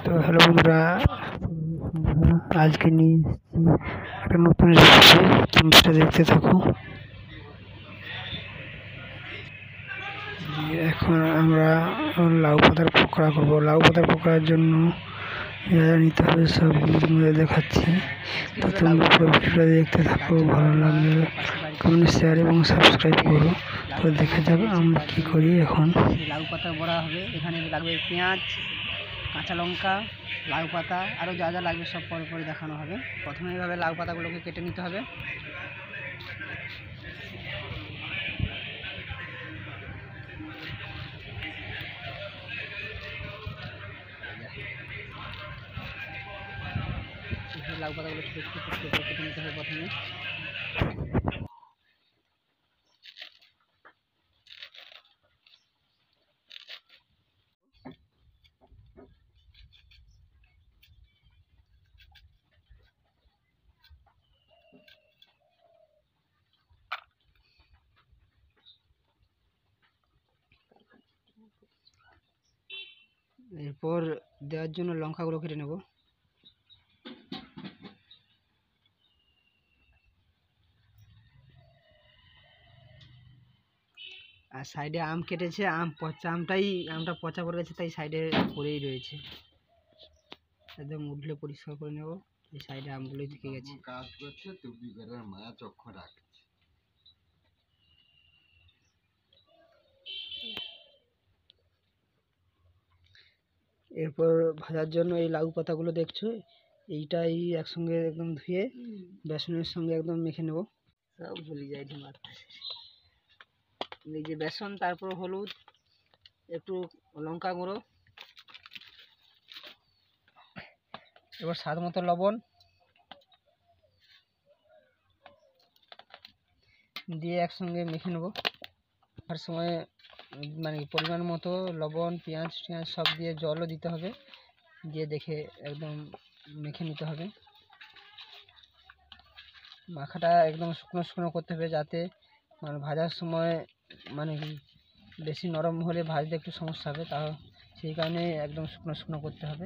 তো হ্যালো বন্ধুরা, আজকে নিয়ে এসেছি একটা নতুন রেসিপি। তুমি সেটা দেখতে থাকো। এখন আমরা লাউ পাতার পকোড়া করবো। লাউ পাতার পকোড়ার জন্য যা নিতে হবে সবগুলো তোমাদের দেখাচ্ছি। তো তোমরা পুরো ভিডিওটা দেখতে থাকো। ভালো লাগলে কমেন্ট, শেয়ার এবং সাবস্ক্রাইব করো। তো দেখা যাক আমরা কী করি। এখন লাউ পাতা বড়া হবে। এখানে লাগবে পেঁয়াজ, কাঁচা লঙ্কা, লাউ পাতা, আরও যা যা লাগবে সব পরে পরে দেখানো হবে। প্রথমে এইভাবে লাউ পাতাগুলোকে কেটে নিতে হবে। লাউ পাতাগুলো ছোটো ছোটো ছোটো করে কেটে নিতে হবে প্রথমে। এরপর দেওয়ার জন্য লঙ্কাগুলো কেটে নেব। আর সাইডে আম কেটেছে, আমটা পচা পড়ে গেছে, তাই সাইডে পড়েই রয়েছে। একদম উঠলে পরিষ্কার করে নেব। এই সাইডে আমগুলোই থেকে গেছে। কাজ করছে তুমি বেড়ার মায়া চক্ষু রাখছে। এরপর ভাজার জন্য এই লাউ পাতাগুলো দেখছো, এইটাই একসঙ্গে একদম ধুয়ে বেসনের সঙ্গে একদম মেখে নেব। সব ভুলে যাই ঢিমার। এই যে বেসন, তারপর হলুদ, একটু লঙ্কা গুঁড়ো, এবার স্বাদ মতো লবণ দিয়ে একসঙ্গে মেখে নেব। আর সময় মানে পরিমাণ মতো লবণ, পেঁয়াজ সব দিয়ে জলও দিতে হবে, দিয়ে দেখে একদম মেখে নিতে হবে। মাখাটা একদম শুকনো শুকনো করতে হবে, যাতে মানে ভাজার সময় মানে বেশি নরম হলে ভাজতে একটু সমস্যা হবে, তাও সেই কারণে একদম শুকনো শুকনো করতে হবে।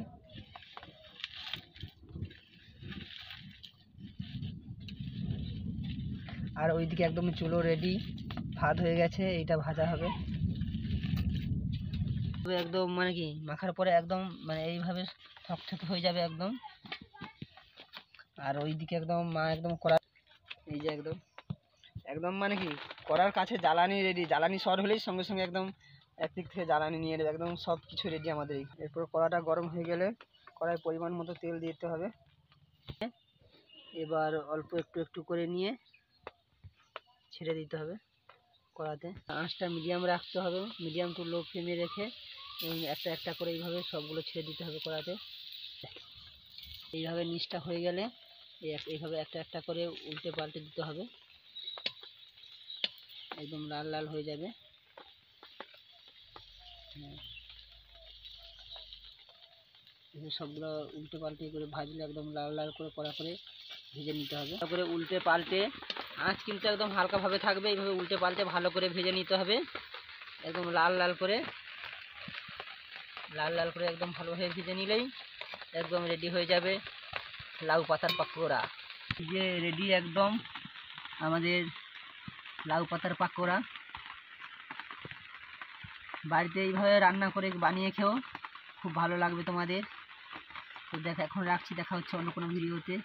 আর ওইদিকে একদম চুলো রেডি, ভাত হয়ে গেছে, এইটা ভাজা হবে। একদম মানে কি মাখার পরে একদম মানে এইভাবে থকথকে হয়ে যাবে একদম। আর ওইদিকে একদম মা একদম কড়া, এই যে একদম একদম মানে কি কড়ার কাছে জ্বালানি রেডি। জ্বালানি শর্ট হলেই সঙ্গে সঙ্গে একদম একদিক থেকে জ্বালানি নিয়ে নেবে, একদম সব কিছু রেডি আমাদের। এরপর কড়াটা গরম হয়ে গেলে কড়াই পরিমাণ মতো তেল দিতে হবে। এবার অল্প একটু একটু করে নিয়ে ছেড়ে দিতে হবে কড়াতে। আঁচটা মিডিয়াম রাখতে হবে, মিডিয়াম টু লো ফ্লেমে রেখে একটা একটা করে এইভাবে সবগুলো ছেড়ে দিতে হবে কড়াতে। এইভাবে নিচটা হয়ে গেলে এইভাবে একটা একটা করে উল্টে পাল্টে দিতে হবে, একদম লাল লাল হয়ে যাবে। সবগুলো উল্টে পাল্টে করে ভাজলে একদম লাল লাল করে কড়া করে ভেজে নিতে হবে। তারপরে উল্টে পাল্টে আঁচ কিন্তু একদম হালকাভাবে থাকবে, এইভাবে উল্টে পাল্টে ভালো করে ভেজে নিতে হবে, একদম লাল লাল করে একদম ভালোভাবে ভেজে নিলেই একদম রেডি হয়ে যাবে লাউ পাতার পাকোড়া। যে রেডি একদম আমাদের লাউ পাতার পাকোড়া। বাড়িতে এইভাবে রান্না করে বানিয়ে খেও, খুব ভালো লাগবে তোমাদের। তো এখন রাখছি, দেখা হচ্ছে অন্য কোনো ভিডিওতে।